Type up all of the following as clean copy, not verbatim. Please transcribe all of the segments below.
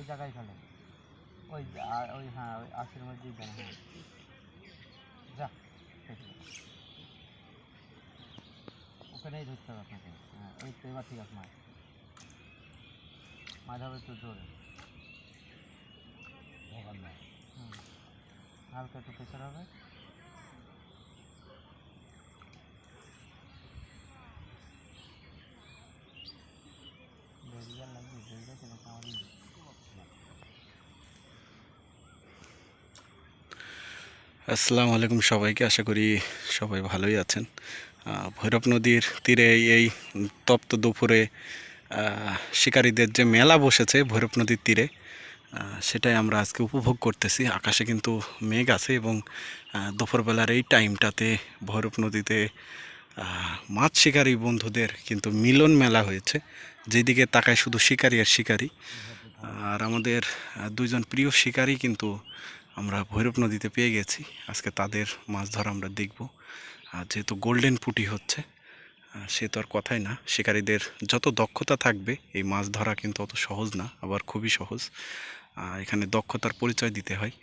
ওই জায়গায় ফেলে ওই ওই হ্যাঁ ওই আশির মধ্যেই দেন। হ্যাঁ যা ওখানেই ধরতে হবে আপনাকে। হ্যাঁ ওই তো এবার ঠিক আছে। মাছ মাছ হবে তো জোরে। হুম হালকা একটু প্রেশার হবে। বেরিয়ার লাগবে বেরিয়া সেটা আমারই। আসসালামু আলাইকুম সবাইকে, আশা করি সবাই ভালোই আছেন। ভৈরব নদীর তীরে এই তপ্ত দুপুরে শিকারীদের যে মেলা বসেছে ভৈরব নদীর তীরে, সেটাই আমরা আজকে উপভোগ করতেছি। আকাশে কিন্তু মেঘ আছে এবং দুপুরবেলার এই টাইমটাতে ভৈরব নদীতে মাছ শিকারী বন্ধুদের কিন্তু মিলন মেলা হয়েছে। যেদিকে তাকায় শুধু শিকারী আর শিকারী। আর আমাদের দুইজন প্রিয় শিকারী কিন্তু আমরা ভৈরব নদীতে পেয়ে গেছি। আজকে তাদের মাছ ধরা আমরা দেখব। আর যেহেতু গোল্ডেন পুঁটি হচ্ছে, সে তো আর কথাই না। শিকারীদের যত দক্ষতা থাকবে এই মাছ ধরা কিন্তু অত সহজ না, আবার খুবই সহজ। এখানে দক্ষতার পরিচয় দিতে হয়।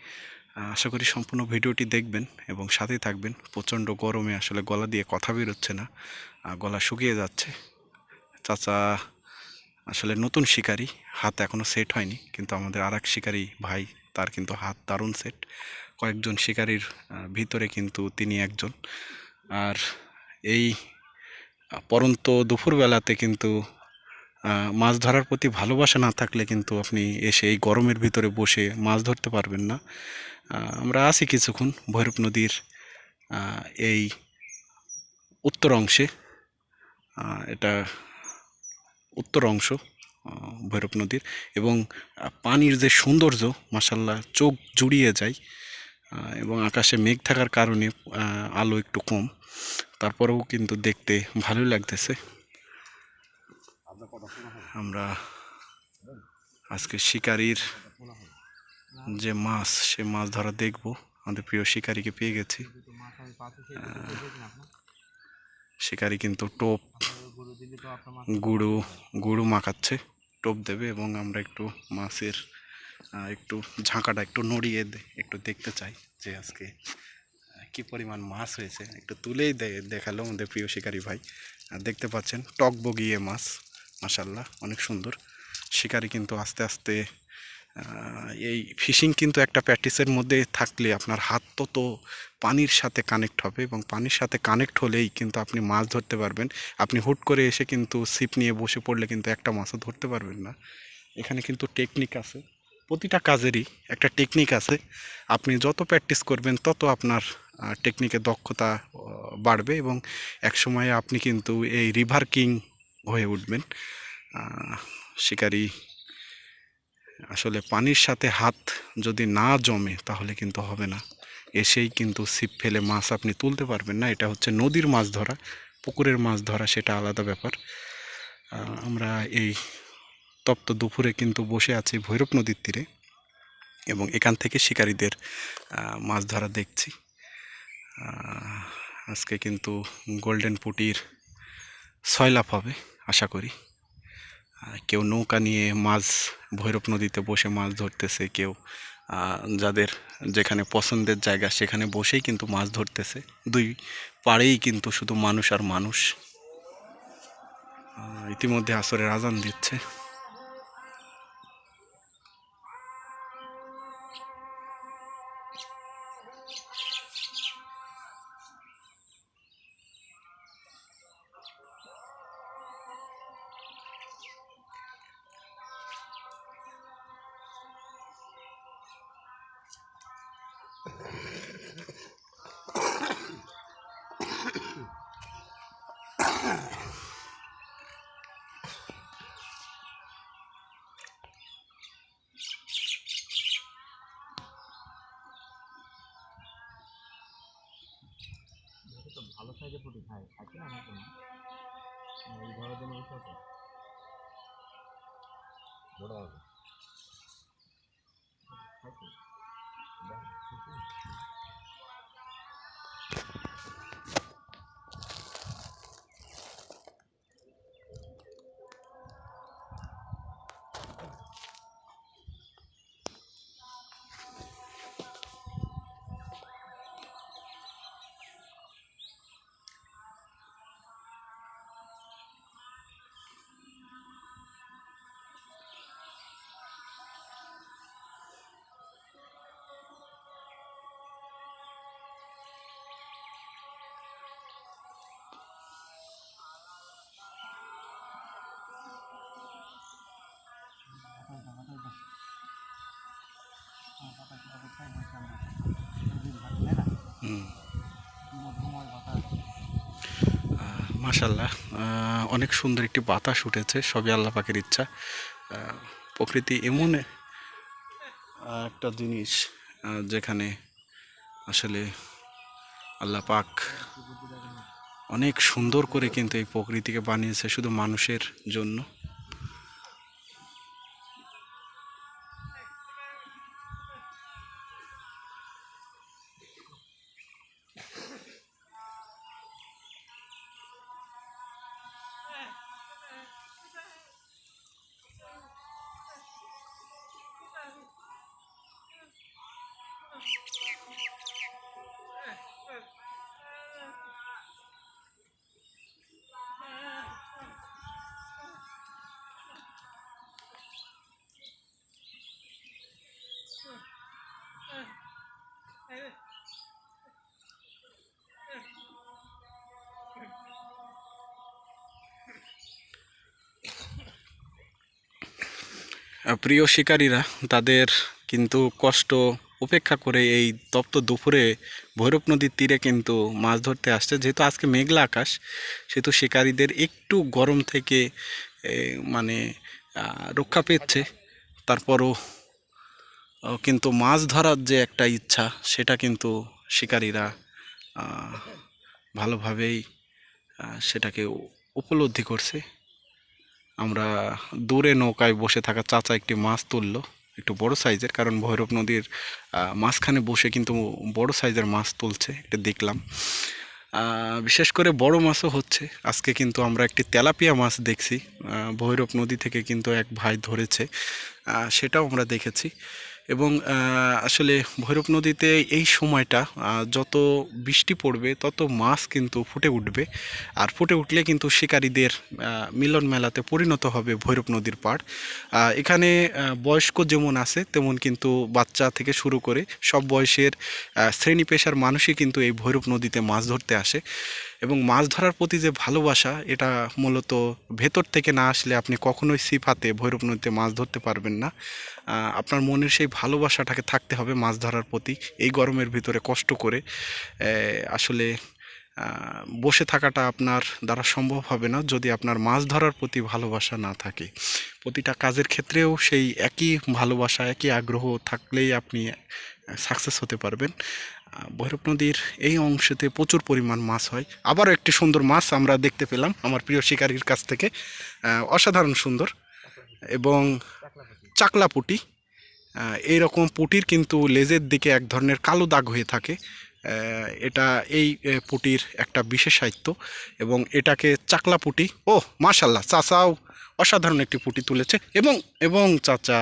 আশা করি সম্পূর্ণ ভিডিওটি দেখবেন এবং সাথেই থাকবেন। প্রচণ্ড গরমে আসলে গলা দিয়ে কথা বেরোচ্ছে না, গলা শুকিয়ে যাচ্ছে। চাচা আসলে নতুন শিকারী, হাত এখনও সেট হয়নি, কিন্তু আমাদের আর এক শিকারী ভাই, তার কিন্তু হাত দারুণ সেট। কয়েকজন শিকারীর ভিতরে কিন্তু তিনি একজন। আর এই পরন্ত দুপুরবেলাতে কিন্তু মাছ ধরার প্রতি ভালোবাসা না থাকলে কিন্তু আপনি এসে এই গরমের ভিতরে বসে মাছ ধরতে পারবেন না। আমরা আছি কিছুক্ষণ ভৈরব নদীর এই উত্তর অংশে। এটা উত্তর অংশ ভৈরব নদীর, এবং পানির যে সৌন্দর্য মাশাল্লাহ চোখ জুড়িয়ে যায়। এবং আকাশে মেঘ থাকার কারণে আলো একটু কম, তারপরেও কিন্তু দেখতে ভালোই লাগতেছে। আমরা আজকে শিকারির যে মাছ, সে মাছ ধরা দেখব। আমাদের প্রিয় শিকারীকে পেয়ে গেছি। শিকারি কিন্তু টোপ গুঁড়ো গুঁড়ো মাখাচ্ছে, টোপ দেবে এবং আমরা একটু মাছের একটু ঝাঁকাটা একটু নড়িয়ে একটু দেখতে চাই যে আজকে কি পরিমাণ মাছ হয়েছে। একটু তুলেই দেখালো আমাদের প্রিয় শিকারী ভাই। দেখতে পাচ্ছেন টক বগিয়ে মাছ, মাশাল্লাহ অনেক সুন্দর। শিকারি কিন্তু আস্তে আস্তে এই ফিশিং কিন্তু একটা প্র্যাকটিসের মধ্যে থাকলে আপনার হাত তো পানির সাথে কানেক্ট হবে, এবং পানির সাথে কানেক্ট হলেই কিন্তু আপনি মাছ ধরতে পারবেন। আপনি হুট করে এসে কিন্তু ছিপ নিয়ে বসে পড়লে কিন্তু একটা মাছও ধরতে পারবেন না। এখানে কিন্তু টেকনিক আছে, প্রতিটা কাজেরই একটা টেকনিক আছে। আপনি যত প্র্যাকটিস করবেন তত আপনার টেকনিকের দক্ষতা বাড়বে, এবং একসময়ে আপনি কিন্তু এই রিভার কিং হয়ে উঠবেন। শিকারি আসলে পানির সাথে হাত যদি না জমে তাহলে কিন্তু হবে না। এসেই কিন্তু ছিপ ফেলে মাছ আপনি তুলতে পারবেন না। এটা হচ্ছে নদীর মাছ ধরা, পুকুরের মাছ ধরা সেটা আলাদা ব্যাপার। আমরা এই তপ্ত দুপুরে কিন্তু বসে আছি ভৈরব নদীর তীরে, এবং এখান থেকে শিকারীদের মাছ ধরা দেখছি। আজকে কিন্তু গোল্ডেন পুঁটির সয়লাভ হবে আশা করি। কেউ নৌকা নিয়ে মাছ ভৈরব নদীতে বসে মাছ ধরতেছে, কেউ যাদের যেখানে পছন্দের জায়গা সেখানে বসেই কিন্তু মাছ ধরতেছে। দুই পাড়েই কিন্তু শুধু মানুষ আর মানুষ। ইতিমধ্যে আসরের আজান দিচ্ছে। ভালো সাইজে পুঁটি খায় থাকে না অনেক এই ধরার জন্য বসে আছে বড় হবে বাসায় বসে আমরা নদীর ঘাটে, তাই না? হুম। কি মধুময় বাতাস। মাশাল্লাহ, অনেক সুন্দর একটি বাতাস উঠেছে, সবই আল্লাহ পাকের ইচ্ছা। প্রকৃতি এমন একটা জিনিস যেখানে আসলে আল্লাহ পাক কি বুদ্ধি দেখেন না। অনেক সুন্দর করে কিন্তু এই প্রকৃতিকে বানিয়েছে শুধু মানুষের জন্য। প্রিয় শিকারীরা তাদের কিন্তু কষ্ট উপেক্ষা করে এই তপ্ত দুপুরে ভৈরব নদীর তীরে কিন্তু মাছ ধরতে আসছে। যেহেতু আজকে মেঘলা আকাশ, সেহেতু শিকারীদের একটু গরম থেকে মানে রক্ষা পেচ্ছে। তারপরও কিন্তু মাছ ধরার যে একটা ইচ্ছা, সেটা কিন্তু শিকারীরা ভালোভাবেই সেটাকে উপলব্ধি করছে। আমরা দূরে নৌকায় বসে থাকা চাচা একটি মাছ তুললো, একটু বড় সাইজের, কারণ ভৈরব নদীর মাঝখানে বসে কিন্তু বড় সাইজের মাছ তুলছে, এটা দেখলাম। বিশেষ করে বড় মাছও হচ্ছে। আজকে কিন্তু আমরা একটি তেলাপিয়া মাছ দেখছি, ভৈরব নদী থেকে কিন্তু এক ভাই ধরেছে, সেটাও আমরা দেখেছি। এবং আসলে ভৈরব নদীতে এই সময়টা যত বৃষ্টি পড়বে তত মাছ কিন্তু ফুটে উঠবে, আর ফুটে উঠলে কিন্তু শিকারীদের মিলন মেলাতে পরিণত হবে ভৈরব নদীর পাড়। এখানে বয়স্ক যেমন আছে তেমন কিন্তু বাচ্চা থেকে শুরু করে সব বয়সের শ্রেণী পেশার মানুষই কিন্তু এই ভৈরব নদীতে মাছ ধরতে আসে। এবং মাছ ধরার প্রতি যে ভালোবাসা, এটা মূলত ভেতর থেকে না আসলে আপনি কখনোই ছিপ হাতে ভৈরব নদীতে মাছ ধরতে পারবেন না। আপনার মনের সেই ভালোবাসাটাকে থাকতে হবে মাছ ধরার প্রতি। এই গরমের ভিতরে কষ্ট করে আসলে বসে থাকাটা আপনার দ্বারা সম্ভব হবে না যদি আপনার মাছ ধরার প্রতি ভালোবাসা না থাকে। প্রতিটা কাজের ক্ষেত্রেও সেই একই ভালোবাসা, একই আগ্রহ থাকলেই আপনি সাকসেস হতে পারবেন। ভৈরব নদীর এই অংশেতে প্রচুর পরিমাণ মাছ হয়। আবারও একটি সুন্দর মাছ আমরা দেখতে পেলাম আমার প্রিয় শিকারীর কাছ থেকে, অসাধারণ সুন্দর। এবং চাকলা পুঁটি, এইরকম পুঁটির কিন্তু লেজের দিকে এক ধরনের কালো দাগ হয়ে থাকে। এটা এই পুঁটির একটা বিশেষায়িত্ব, এবং এটাকে চাকলা পুঁটি। ও মাশাল্লাহ, চাচাও অসাধারণ একটি পুঁটি তুলেছে। এবং এবং চাচা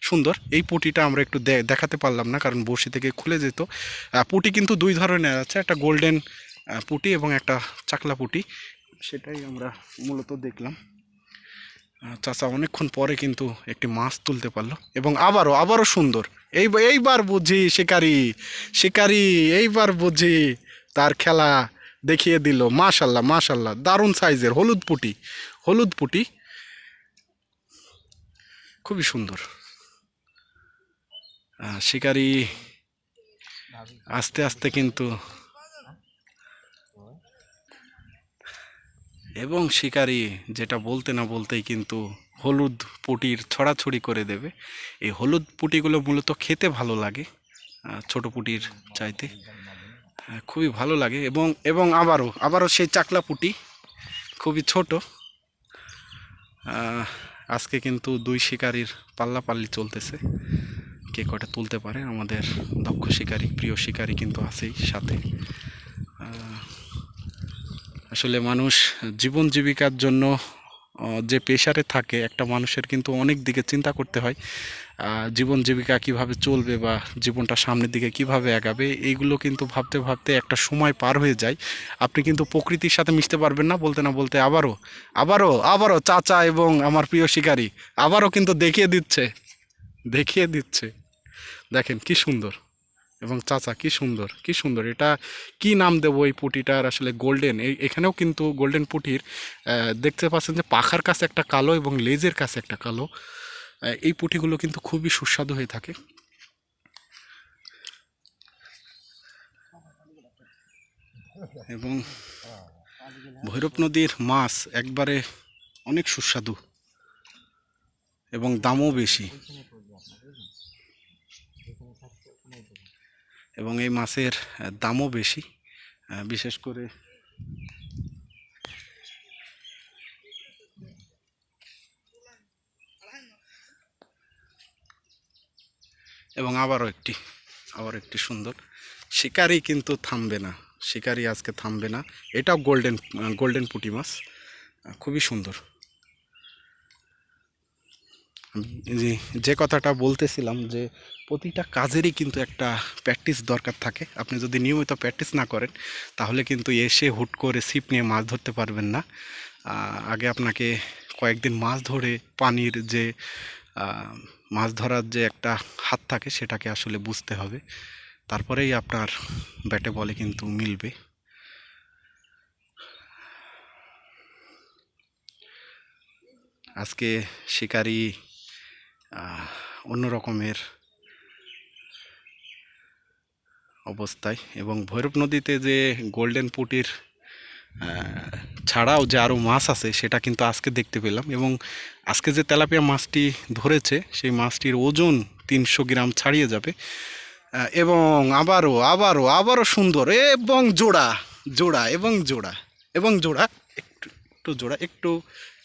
সুন্দর। এই পুঁটিটা আমরা একটু দেখাতে পারলাম না, কারণ বড়শি থেকে খুলে যেত। পুঁটি কিন্তু দুই ধরনের আছে, একটা গোল্ডেন পুঁটি এবং একটা চাকলা পুঁটি, সেটাই আমরা মূলত দেখলাম। চাচা অনেকক্ষণ পরে কিন্তু একটি মাছ তুলতে পারলো, এবং আবারও সুন্দর। এইবার বুঝি শিকারি, শিকারি এইবার বুঝি তার খেলা দেখিয়ে দিল। মাশাল্লাহ মাশাল্লাহ, দারুণ সাইজের হলুদ পুঁটি, হলুদ পুঁটি খুবই সুন্দর। শিকারি আস্তে আস্তে কিন্তু, এবং শিকারি যেটা বলতে না বলতেই কিন্তু হলুদ পুঁটির ছড়াছড়ি করে দেবে। এই হলুদ পুঁটিগুলো মূলত খেতে ভালো লাগে ছোট পুঁটির চাইতে, খুবই ভালো লাগে। এবং এবং আবারও সেই চাকলা পুঁটি, খুবই ছোট। আজকে কিন্তু দুই শিকারির পাল্লাপাল্লি চলতেছে, কে কটা তুলতে পারে। আমাদের দক্ষ শিকারী, প্রিয় শিকারী কিন্তু আছেই সাথে। আসলে মানুষ জীবন জীবিকার জন্য যে পেশারে থাকে, একটা মানুষের কিন্তু অনেক দিকে চিন্তা করতে হয়। জীবন জীবিকা কিভাবে চলবে বা জীবনটা সামনের দিকে কিভাবে এগাবে, এইগুলো কিন্তু ভাবতে ভাবতে একটা সময় পার হয়ে যায়। আপনি কিন্তু প্রকৃতির সাথে মিশতে পারবেন না। বলতে না বলতে আবারও চাচা এবং আমার প্রিয় শিকারী আবারও কিন্তু দেখিয়ে দিচ্ছে। দেখেন কি সুন্দর, এবং চাচা কি সুন্দর। এটা কি নাম দেবো এই পুঁটিটার? আসলে গোল্ডেন, এখানেও কিন্তু গোল্ডেন পুঁটির দেখতে পাচ্ছেন যে পাখার কাছে একটা কালো এবং লেজের কাছে একটা কালো। এই পুঁটিগুলো কিন্তু খুবই সুস্বাদু হয়ে থাকে। এবং ভৈরব নদীর মাছ একবারে অনেক সুস্বাদু এবং দামও বেশি, ওইখানে পড়বে আপনার, বুঝলেন? যেখানে থাকছে ওখানেই দেবেন। এবং এই মাছের দামও বেশি, বিশেষ করে এবং আবারও একটি সুন্দর শিকারি কিন্তু থামবে না, শিকারি আজকে থামবে না। এটাও গোল্ডেন পুঁটি মাছ, খুবই সুন্দর। আমি যে কথাটা বলতেছিলাম যে প্রতিটা কাজেরই কিন্তু একটা প্র্যাকটিস দরকার থাকে। আপনি যদি নিয়মিত প্র্যাকটিস না করেন তাহলে কিন্তু এসে হুট করে ছিপ নিয়ে মাছ ধরতে পারবেন না। আগে আপনাকে কয়েকদিন মাছ ধরে পানির যে মাছ ধরার যে একটা হাত থাকে সেটাকে আসলে বুঝতে হবে, তারপরেই আপনার ব্যাটে বলে কিন্তু মিলবে। আজকে শিকারি অন্য রকমের অবস্থায়, এবং ভৈরব নদীতে যে গোল্ডেন পুঁটির ছাড়াও যে আরও মাছ আছে সেটা কিন্তু আজকে দেখতে পেলাম। এবং আজকে যে তেলাপিয়া মাছটি ধরেছে সেই মাছটির ওজন 300 গ্রাম ছাড়িয়ে যাবে। এবং আবারও সুন্দর এবং জোড়া জোড়া এবং জোড়া এবং জোড়া, একটু একটু জোড়া,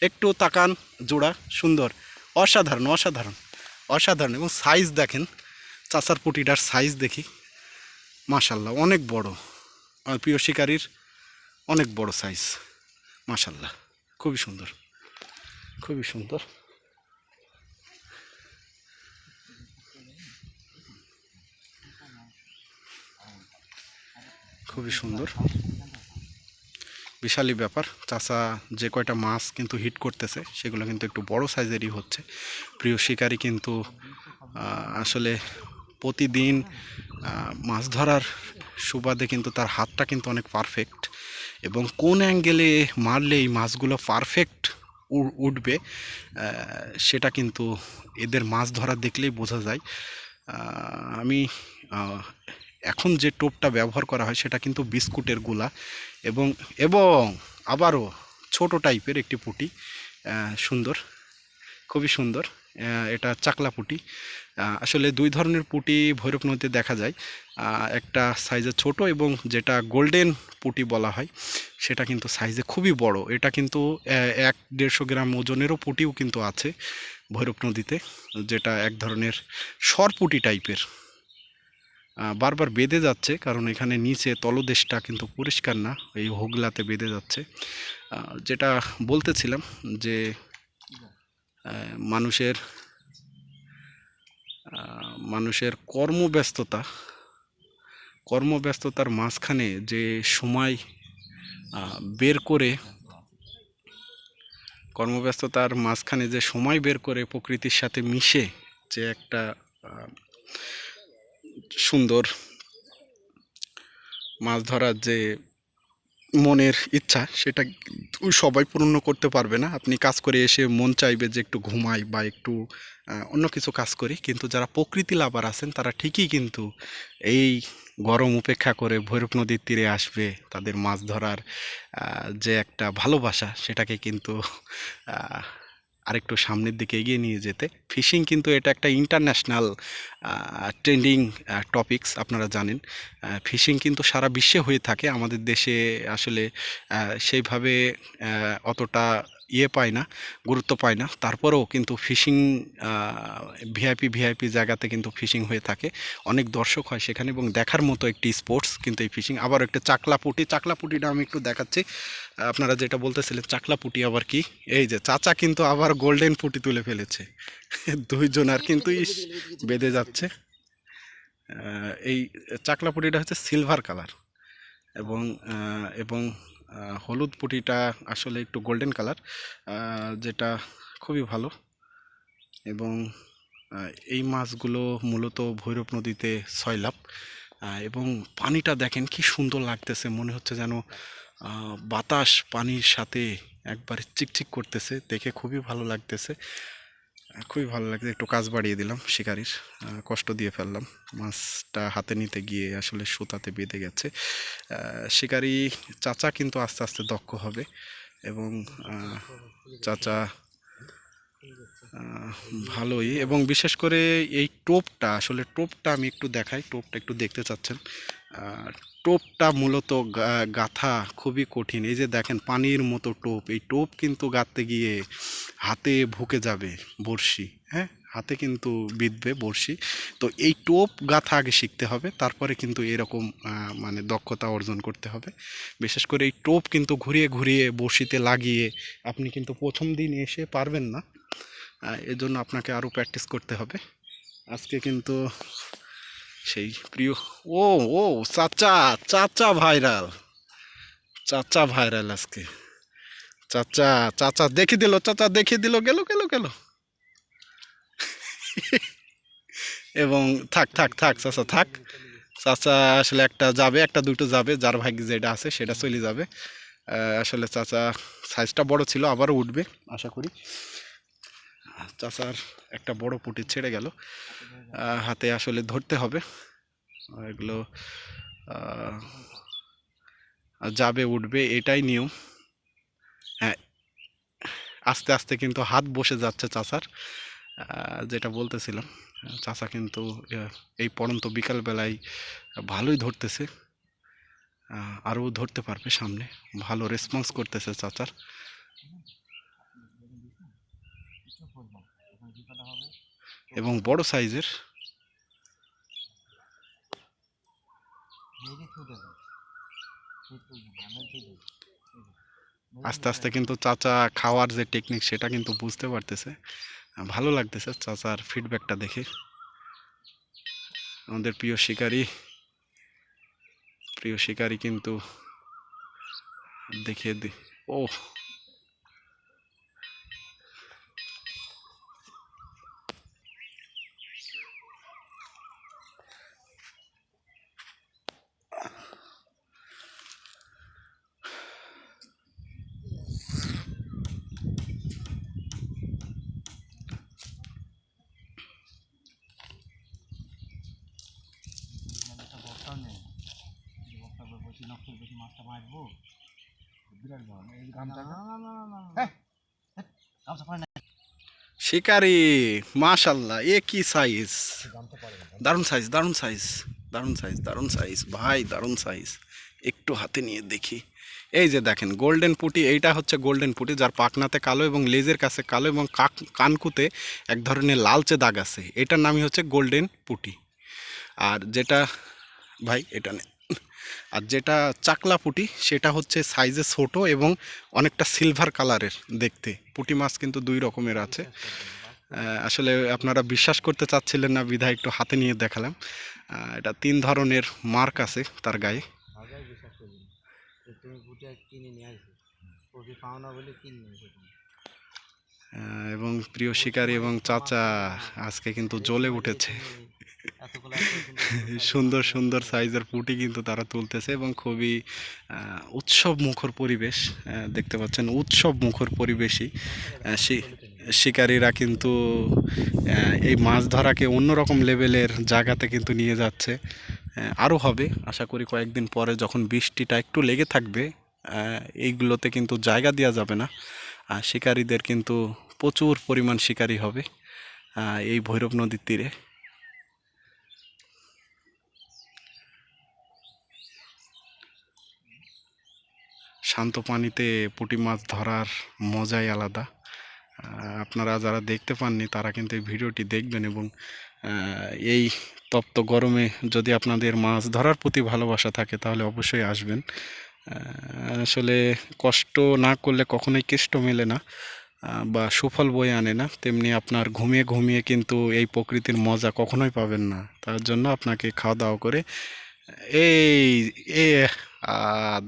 একটু তাকান, জোড়া সুন্দর, অসাধারণ অসাধারণ অসাধারণ। এবং সাইজ দেখেন, চাচার পুঁটিটার সাইজ দেখি, মাশাল্লাহ অনেক বড়, আমার প্রিয় শিকারীর অনেক বড় সাইজ, মাশাল্লাহ খুবই সুন্দর, খুবই সুন্দর, খুবই সুন্দর, বিশালই ব্যাপার। চাচা যে কয়টা মাছ কিন্তু হিট করতেছে সেগুলো কিন্তু একটু বড় সাইজেরই হচ্ছে। প্রিয় শিকারী কিন্তু আসলে প্রতিদিন মাছ ধরার সুবাদে কিন্তু তার হাতটা কিন্তু অনেক পারফেক্ট, এবং কোন অ্যাঙ্গেলে মারলে এই মাছগুলো পারফেক্ট উঠবে সেটা কিন্তু এদের মাছ ধরা দেখলেই বোঝা যায়। আমি এখন যে টোপটা ব্যবহার করা হয় সেটা কিন্তু বিস্কুটের গুলা, এবং এবং আবারও ছোট টাইপের একটি পুঁটি, সুন্দর, খুবই সুন্দর। এটা চাকলা পুঁটি। আসলে দুই ধরনের পুঁটি ভৈরব নদীতে দেখা যায়, একটা সাইজে ছোট এবং যেটা গোল্ডেন পুঁটি বলা হয় সেটা কিন্তু সাইজে খুবই বড়। এটা কিন্তু 1-150 গ্রাম ওজনেরও পুঁটিও কিন্তু আছে ভৈরব নদীতে, যেটা এক ধরনের সরপুঁটি টাইপের। বারবার বেঁধে যাচ্ছে কারণ এখানে নিচে তলদেশটা কিন্তু পরিষ্কার না, এই হোগলাতে বেঁধে যাচ্ছে। যেটা বলতেছিলাম যে মানুষের মানুষের কর্মব্যস্ততার মাঝখানে যে সময় বের করে প্রকৃতির সাথে মিশে যে একটা সুন্দর মাছ ধরার যে মনের ইচ্ছা, সেটা সবাই পূর্ণ করতে পারবে না। আপনি কাজ করে এসে মন চাইবে যে একটু ঘুমাই বা একটু অন্য কিছু কাজ করি, কিন্তু যারা প্রকৃতি লাভার আছেন তারা ঠিকই কিন্তু এই গরম উপেক্ষা করে ভৈরব নদীর তীরে আসবে। তাদের মাছ ধরার যে একটা ভালোবাসা সেটাকে কিন্তু আরেকটু সামনের দিকে এগিয়ে নিয়ে যেতে। ফিশিং কিন্তু এটা একটা ইন্টারন্যাশনাল ট্রেন্ডিং টপিকস, আপনারা জানেন। ফিশিং কিন্তু সারা বিশ্বে হয়ে থাকে, আমাদের দেশে আসলে সেইভাবে অতটা পায় না, গুরুত্ব পায় না। তারপরেও কিন্তু ফিশিং ভিআইপি জায়গাতে কিন্তু ফিশিং হয়ে থাকে, অনেক দর্শক হয় সেখানে, এবং দেখার মতো একটি স্পোর্টস কিন্তু এই ফিশিং। আবার একটা চাকলা পুঁটিটা আমি একটু দেখাচ্ছি। আপনারা যেটা বলতেছিলেন চাকলা পুঁটি আবার কি, এই যে চাচা কিন্তু আবার গোল্ডেন পুঁটি তুলে ফেলেছে। দুইজন আর কিন্তু বেঁধে যাচ্ছে। এই চাকলা পুঁটিটা হচ্ছে সিলভার কালার, এবং হলুদ পুঁটিটা আসলে একটু গোল্ডেন কালার, যেটা খুবই ভালো। এবং এই মাছগুলো মূলত ভৈরব নদীতে সয়লাভ, এবং পানিটা দেখেন কি সুন্দর লাগতেছে, মনে হচ্ছে যেন বাতাস পানির সাথে একবার চিকচিক করতেছে, দেখে খুবই ভালো লাগতেছে। খুবই ভালো লাগছে, একটু কাজ বাড়িয়ে দিলাম শিকারির, কষ্ট দিয়ে ফেললাম। মাছটা হাতে নিতে গিয়ে আসলে সুতাতে বেঁধে গেছে। শিকারি চাচা কিন্তু আস্তে আস্তে দক্ষ হবে এবং চাচা ভালোই, এবং বিশেষ করে এই টোপটা, আসলে টোপটা আমি একটু দেখাই, টোপটা একটু দেখতে চাচ্ছেন। টোপটা মূলত গাঁথা খুবই কঠিন। এই যে দেখেন পানির মতো টোপ, এই টোপ কিন্তু গাঁথতে গিয়ে হাতে ভুকে যাবে বড়শি, হ্যাঁ, হাতে কিন্তু বিঁধবে বড়শি। তো এই টোপ গাঁথা আগে শিখতে হবে, তারপরে কিন্তু এরকম মানে দক্ষতা অর্জন করতে হবে। বিশেষ করে এই টোপ কিন্তু ঘুরিয়ে ঘুরিয়ে বড়শিতে লাগিয়ে আপনি কিন্তু প্রথম দিন এসে পারবেন না, এজন্য আপনাকে আরও প্র্যাকটিস করতে হবে। আজকে কিন্তু সেই প্রিয়, ও ও চাচা, চাচা ভাইরাল, চাচা ভাইরাল আজকে। চাচা, চাচা দেখিয়ে দিল, চাচা দেখিয়ে দিল, গেল গেল গেল। এবং থাক থাক থাক চাচা থাক, চাচা আসলে একটা যাবে, একটা দুটো যাবে, যার ভাগ্যে যেটা আছে সেটা চলে যাবে। আসলে চাচা সাইজটা বড় ছিল, আবারও উঠবে আশা করি। চাচার একটা বড় পুঁটি ছেড়ে গেল, হাতে আসলে ধরতে হবে এগুলো, যাবে উঠবে এটাই নিয়ম। হ্যাঁ, আস্তে আস্তে কিন্তু হাত বসে যাচ্ছে চাচার, যেটা বলতেছিলাম। চাচা কিন্তু এই পড়ন্ত বিকালবেলায় ভালোই ধরতেছে, আরও ধরতে পারবে সামনে, ভালো রেসপন্স করতেছে চাচার। এবং বড় সাইজের। আস্তে আস্তে কিন্তু চাচা খাওয়ার যে টেকনিক সেটা কিন্তু বুঝতে পারতেছে, ভালো লাগতেছে চাচার ফিডব্যাকটা দেখে। আমাদের প্রিয় শিকারী কিন্তু দেখিয়ে দি, ও মাছটা মারবো বিরাট বড় এই গামছা, শিকারি, মাশাল্লাহ, এ কি সাইজ, দারুণ সাইজ, দারুণ সাইজ, দারুণ সাইজ, দারুণ সাইজ ভাই, দারুণ সাইজ। একটু হাতে নিয়ে দেখি, এই যে দেখেন গোল্ডেন পুঁটি, এইটা হচ্ছে গোল্ডেন পুঁটি, যার পাখনাতে কালো এবং লেজের কাছে কালো এবং কানকুতে এক ধরনের লালচে দাগ আছে, এটার নামই হচ্ছে গোল্ডেন পুঁটি। আর যেটা, ভাই এটা নে, আর যেটা চাকলা পুঁটি সেটা হচ্ছে সাইজে ছোট এবং অনেকটা সিলভার কালারের দেখতে। পুঁটি মাছ কিন্তু দুই রকমের আছে, আসলে আপনারা বিশ্বাস করতে চাচ্ছিলেন না বিধায় একটু হাতে নিয়ে দেখালাম। এটা 3 ধরনের মার্ক আছে তার গায়ে। এবং প্রিয় শিকারী এবং চাচা আজকে কিন্তু জ্বলে উঠেছে, সুন্দর সুন্দর সাইজের পুঁটি কিন্তু তারা তুলতেছে এবং খুবই উৎসব মুখর পরিবেশ, দেখতে পাচ্ছেন উৎসব মুখর পরিবেশই। শিকারীরা কিন্তু এই মাছ ধরাকে অন্যরকম লেভেলের জায়গাতে কিন্তু নিয়ে যাচ্ছে, আরও হবে আশা করি কয়েকদিন পরে, যখন বৃষ্টিটা একটু লেগে থাকবে এইগুলোতে কিন্তু জায়গা দেওয়া যাবে না, শিকারীদের কিন্তু প্রচুর পরিমাণ শিকারী হবে এই ভৈরব নদীর তীরে। শান্ত পানিতে পুঁটি মাছ ধরার মজাই আলাদা। আপনারা যারা দেখতে পাননি তারা কিন্তু এই ভিডিওটি দেখবেন, এবং এই তপ্ত গরমে যদি আপনাদের মাছ ধরার প্রতি ভালোবাসা থাকে তাহলে অবশ্যই আসবেন। আসলে কষ্ট না করলে কখনোই কেষ্ট মেলে না বা সুফল বয়ে আনে না, তেমনি আপনার ঘুমিয়ে ঘুমিয়ে কিন্তু এই প্রকৃতির মজা কখনোই পাবেন না। তার জন্য আপনাকে খাওয়া দাওয়া করে এই এ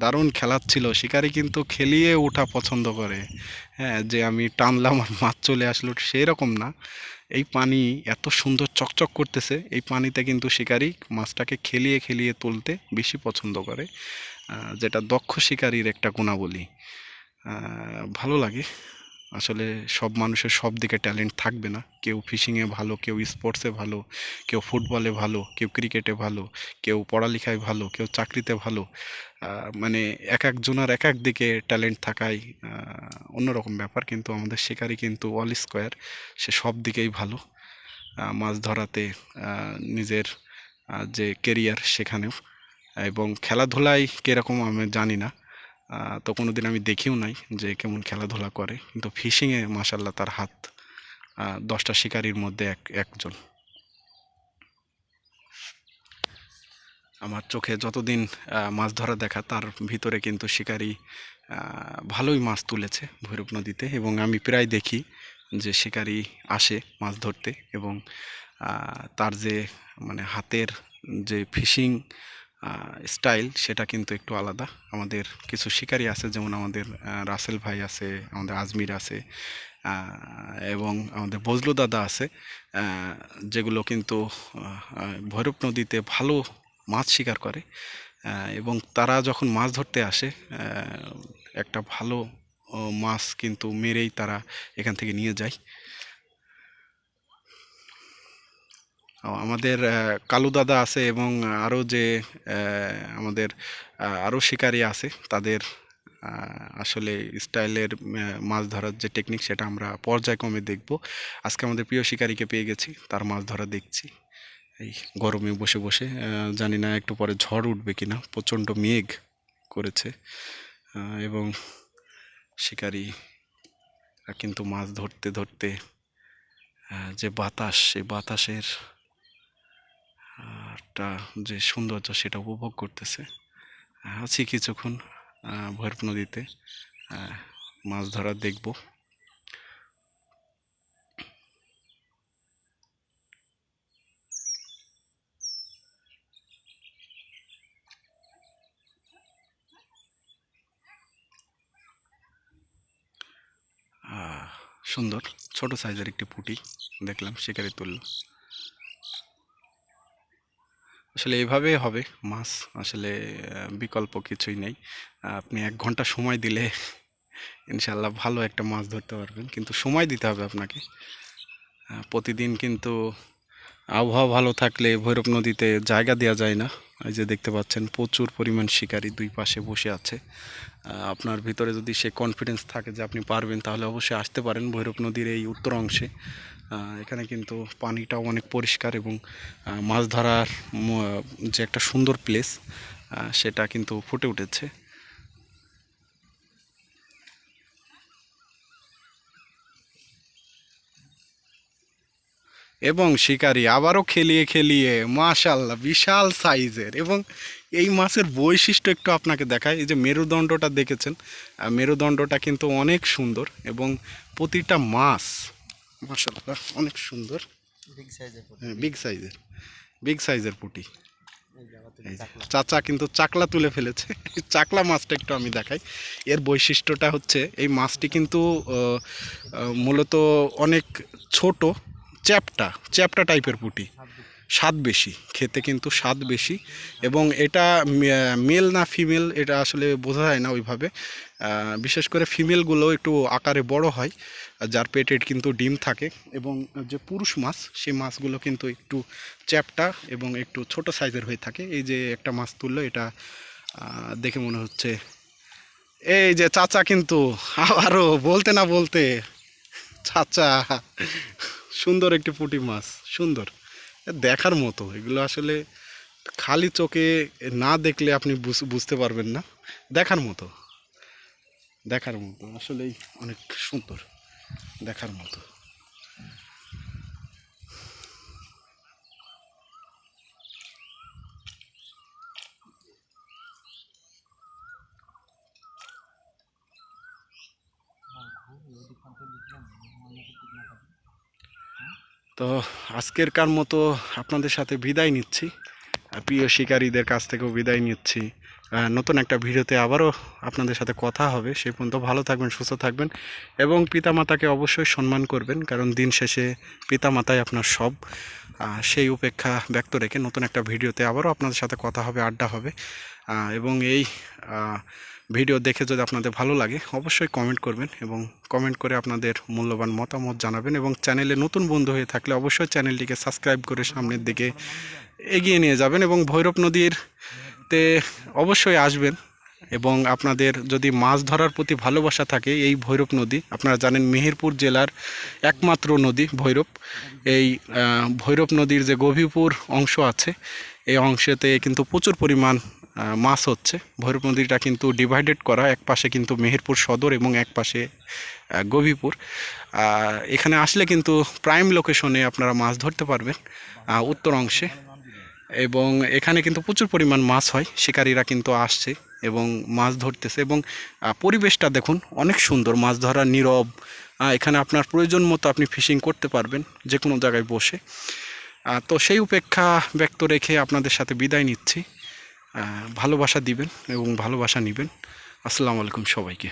দারুণ খেলাচ্ছিল শিকারি, কিন্তু খেলিয়ে ওঠা পছন্দ করে, হ্যাঁ, যে আমি টানলাম আর মাছ চলে আসলো সেই রকম না। এই পানি এত সুন্দর চকচক করতেছে, এই পানিতে কিন্তু শিকারি মাছটাকে খেলিয়ে খেলিয়ে তুলতে বেশি পছন্দ করে, যেটা দক্ষ শিকারীর একটা গুণাবলী। ভালো লাগে আসলে সব মানুষের সব দিকে ট্যালেন্ট থাকবে না। কেউ ফিশিংয়ে ভালো, কেউ স্পোর্টসে ভালো, কেউ ফুটবলে ভালো, কেউ ক্রিকেটে ভালো, কেউ পড়ালেখায় ভালো, কেউ চাকরিতে ভালো। মানে এক একজনের এক এক দিকে ট্যালেন্ট থাকাই অন্যরকম ব্যাপার, কিন্তু আমাদের শিকারি কিন্তু অল স্কোয়ার, সে সব দিকেই ভালো। মাছ ধরাতে নিজের যে কেরিয়ার সেখানেও, এবং খেলাধুলায় কীরকম আমি জানি না, তো কোনোদিন আমি দেখিও নাই যে কেমন খেলাধুলা করে, কিন্তু ফিশিংয়ে মাশাল্লাহ তার হাত 10টা শিকারির মধ্যে একজন। আমার চোখে যতদিন মাছ ধরা দেখা, তার ভিতরে কিন্তু শিকারি ভালোই মাছ তুলেছে ভৈরব নদীতে, এবং আমি প্রায় দেখি যে শিকারি আসে মাছ ধরতে, এবং তার যে মানে হাতের যে ফিশিং স্টাইল সেটা কিন্তু একটু আলাদা। আমাদের কিছু শিকারি আছে, যেমন আমাদের রাসেল ভাই আছে, আমাদের আজমির আছে, এবং আমাদের বজলু দাদা আছে, যেগুলো কিন্তু ভৈরব নদীতে ভালো মাছ শিকার করে, এবং তারা যখন মাছ ধরতে আসে একটা ভালো মাছ কিন্তু মেরেই তারা এখান থেকে নিয়ে যায়। আমাদের কালু দাদা আছে, এবং আরও যে আমাদের আরও শিকারি আছে, তাদের আসলে স্টাইলের মাছ ধরার যে টেকনিক সেটা আমরা পর্যায়ক্রমে দেখব। আজকে আমাদের প্রিয় শিকারিকে পেয়ে গেছি, তার মাছ ধরা দেখছি এই গরমে বসে বসে। জানি না একটু পরে ঝড় উঠবে কিনা, প্রচণ্ড মেঘ করেছে, এবং শিকারি কিন্তু মাছ ধরতে ধরতে যে বাতাস, সেই বাতাসের একটা যে সৌন্দর্য সেটা উপভোগ করতেছে। আছি কিছুক্ষণ ভৈরব নদীতে, মাছ ধরা দেখব। সুন্দর ছোট সাইজের একটি পুঁটি দেখলাম শিকারি তুলল। আসলে এভাবেই হবে মাছ, আসলে বিকল্প কিছুই নেই। আপনি 1 ঘন্টা সময় দিলে ইনশাল্লাহ ভালো একটা মাছ ধরতে পারবেন, কিন্তু সময় দিতে হবে আপনাকে। প্রতিদিন কিন্তু আবহাওয়া ভালো থাকলে ভৈরব নদীতে জায়গা দেওয়া যায় না। এই যে দেখতে পাচ্ছেন প্রচুর পরিমাণ শিকারি দুই পাশে বসে আছে। আপনার ভিতরে যদি সে কনফিডেন্স থাকে যে আপনি পারবেন, তাহলে অবশ্যই আসতে পারেন ভৈরব নদীর এই উত্তর অংশে। এখানে কিন্তু পানিটাও অনেক পরিষ্কার, এবং মাছ ধরার যে একটা সুন্দর প্লেস সেটা কিন্তু ফুটে উঠেছে। এবং শিকারি আবারও খেলিয়ে খেলিয়ে মাশাল্লাহ বিশাল সাইজের, এবং এই মাছের বৈশিষ্ট্য একটু আপনাকে দেখায়। এই যে মেরুদণ্ডটা দেখেছেন, মেরুদণ্ডটা কিন্তু অনেক সুন্দর, এবং প্রতিটা মাছ মাশাল্লাহ অনেক সুন্দর। বিগ সাইজের পুঁটি। হ্যাঁ, বিগ সাইজের পুঁটি। এই জায়গাতে এই যে চাকলা। চাচা কিন্তু চাকলা তুলে ফেলেছে। চাকলা মাছটা একটু আমি দেখাই। এর বৈশিষ্ট্যটা হচ্ছে এই মাছটি কিন্তু মূলত অনেক ছোট, চ্যাপ্টা চ্যাপ্টা টাইপের পুঁটি। স্বাদ বেশি, খেতে কিন্তু স্বাদ বেশি, এবং এটা মেল না ফিমেল এটা আসলে বোঝা যায় না ওইভাবে। বিশেষ করে ফিমেলগুলো একটু আকারে বড় হয়, যার পেটে কিন্তু ডিম থাকে, এবং যে পুরুষ মাছ সেই মাছগুলো কিন্তু একটু চ্যাপ্টা এবং একটু ছোট সাইজের হয়ে থাকে। এই যে একটা মাছ তুললো, এটা দেখে মনে হচ্ছে এই যে চাচা কিন্তু আবারও বলতে না বলতে চাচা সুন্দর একটি পুঁটি মাছ, সুন্দর দেখার মতো। এগুলো আসলে খালি চোখে না দেখলে আপনি বুঝতে পারবেন না, দেখার মতো, দেখার মতো, আসলেই অনেক সুন্দর, দেখার মতো। তো আজকেরকার মতো আপনাদের সাথে বিদায় নিচ্ছি, প্রিয় শিকারীদের কাছ থেকেও বিদায় নিচ্ছি। নতুন একটা ভিডিওতে আবারও আপনাদের সাথে কথা হবে। সেই পর্যন্ত ভালো থাকবেন, সুস্থ থাকবেন, এবং পিতামাতাকে অবশ্যই সম্মান করবেন, কারণ দিন শেষে পিতামাতাই আপনার সব। সেই উপেক্ষা ব্যক্ত রেখে নতুন একটা ভিডিওতে আবারও আপনাদের সাথে কথা হবে, আড্ডা হবে, এবং এই ভিডিও দেখে যদি আপনাদের ভালো লাগে অবশ্যই কমেন্ট করবেন এবং কমেন্ট করে আপনাদের মূল্যবান মতামত জানাবেন এবং চ্যানেলে নতুন বন্ধু হয়ে থাকলে অবশ্যই চ্যানেলটিকে সাবস্ক্রাইব করে সামনের দিকে এগিয়ে নিয়ে যাবেন এবং ভৈরব নদীরতে অবশ্যই আসবেন। এবং আপনাদের যদি মাছ ধরার প্রতি ভালোবাসা থাকে, এই ভৈরব নদী আপনারা জানেন মেহেরপুর জেলার একমাত্র নদী ভৈরব। এই ভৈরব নদীর যে গভীরপুর অংশ আছে এই অংশেতে কিন্তু প্রচুর পরিমাণ মাছ হচ্ছে। ভৈরব নদীটা কিন্তু ডিভাইডেড করা, এক পাশে কিন্তু মেহেরপুর সদর এবং এক পাশে গভীরপুর। এখানে আসলে কিন্তু প্রাইম লোকেশনে আপনারা মাছ ধরতে পারবেন উত্তর অংশে, এবং এখানে কিন্তু প্রচুর পরিমাণ মাছ হয়। শিকারীরা কিন্তু আসছে এবং মাছ ধরতেছে এবং পরিবেশটা দেখুন অনেক সুন্দর, মাছ ধরা নীরব। এখানে আপনার প্রয়োজন মতো আপনি ফিশিং করতে পারবেন যে কোনো জায়গায় বসে। তো সেই উপেক্ষা ব্যক্ত রেখে আপনাদের সাথে বিদায় নিচ্ছি। ভালোবাসা দিবেন এবং ভালোবাসা নেবেন। আসসালামু আলাইকুম সবাইকে।